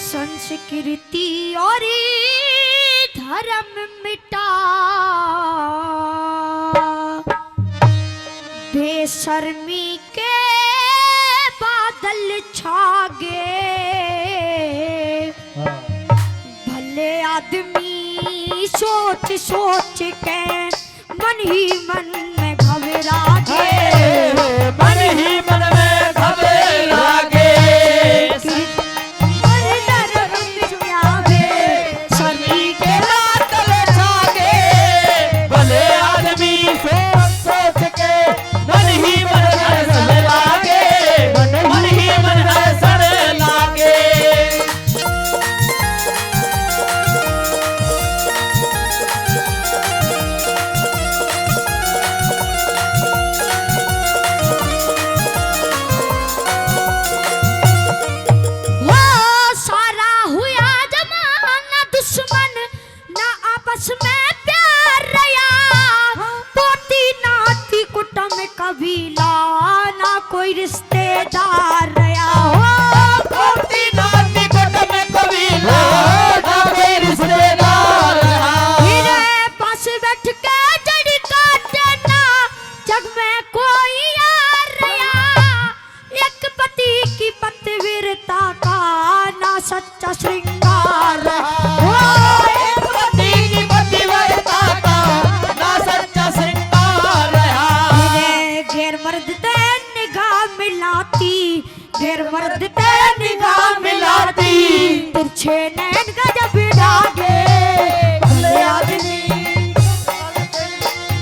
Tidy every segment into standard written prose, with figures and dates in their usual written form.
संस्कृति और धर्म मिटा, बेशर्मी के बादल छा गए। भले आदमी सोच सोच के मन ही मन में घबरा गए, मन ही मन में घबरा गए। कबीला ना कोई रिश्तेदार रहा हो, पोती नाती कुटुंब में कबीला ना कोई रिश्तेदार रहा। मेरे पास बैठ के जड़ी काटे ना जग में कोई यार रहा। एक पति की पतिव्रता का ना सच्चा श्रृंगार रहा। एक पति की पतिव्रता का ना सच्चा श्रृंगार रहा। गैर मर्द ते निगाह मिलाती, गैर मर्द ते निगाह मिलाती, तिरछे नैन गजब डागे। भले आदमी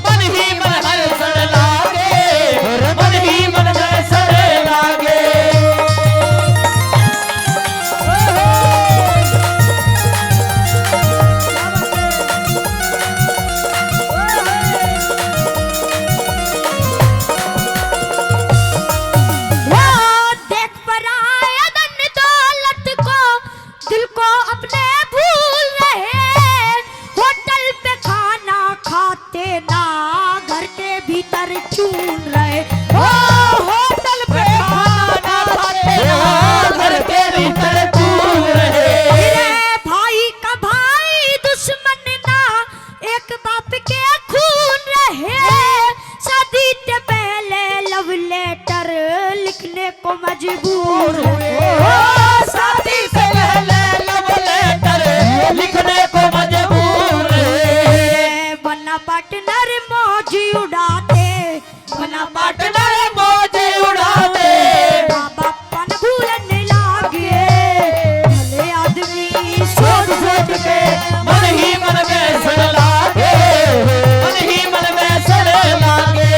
मन ही मन हर सड़ लागे, मन ही मन में सड़ लागे। चून रहे होटल पे खाना खाते घर के भीतर चून रहे। भाई का भाई दुश्मन ना एक बाप के खून रहे। शादी से पहले लव लेटर लिखने को मजबूर हुए, शादी से पहले लव लेटर लिखने को मजबूर हुए। बना पार्टनर मौज उड़ाते, बना पार्टनर मौज उड़ाते, माँ बापा न भूलने लागे। भले आदमी सोच सोच के मन ही मन में सड़ लागे, मन ही मन में सड़ लागे।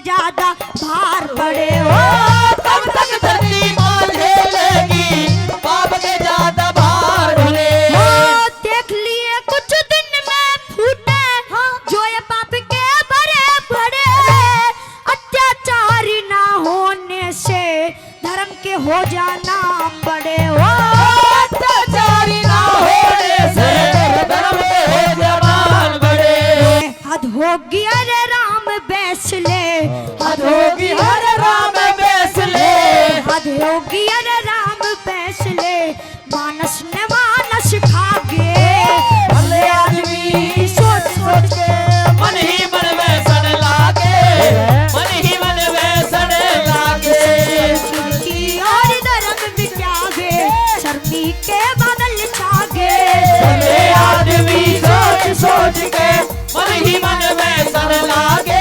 ज्यादा भार पड़े हो, तब तक धरती मां झेलेगी, बाप के ज्यादा भार पड़े। देख लिए कुछ दिन में फूटे जो ये बाप के बड़े बड़े। अत्याचारी ना होने से धर्म के हो जाना बड़े हो, अत्याचारी ना होने से धर्म के हो जाना बड़े। हद होगी अरे राम बैसले, हद होगी हर राम बैसले, हद होगी अरे राम बैसले। मानस ने मानस खागे। भले आदमी सोच सोच के मन ही मन में सड़ लागे, मन ही मन में सड़ लागे। और धर्म मिटागे, शर्मी के बादल छागे। भले आदमी सोच सोच के मन ही मन में सड़ लागे।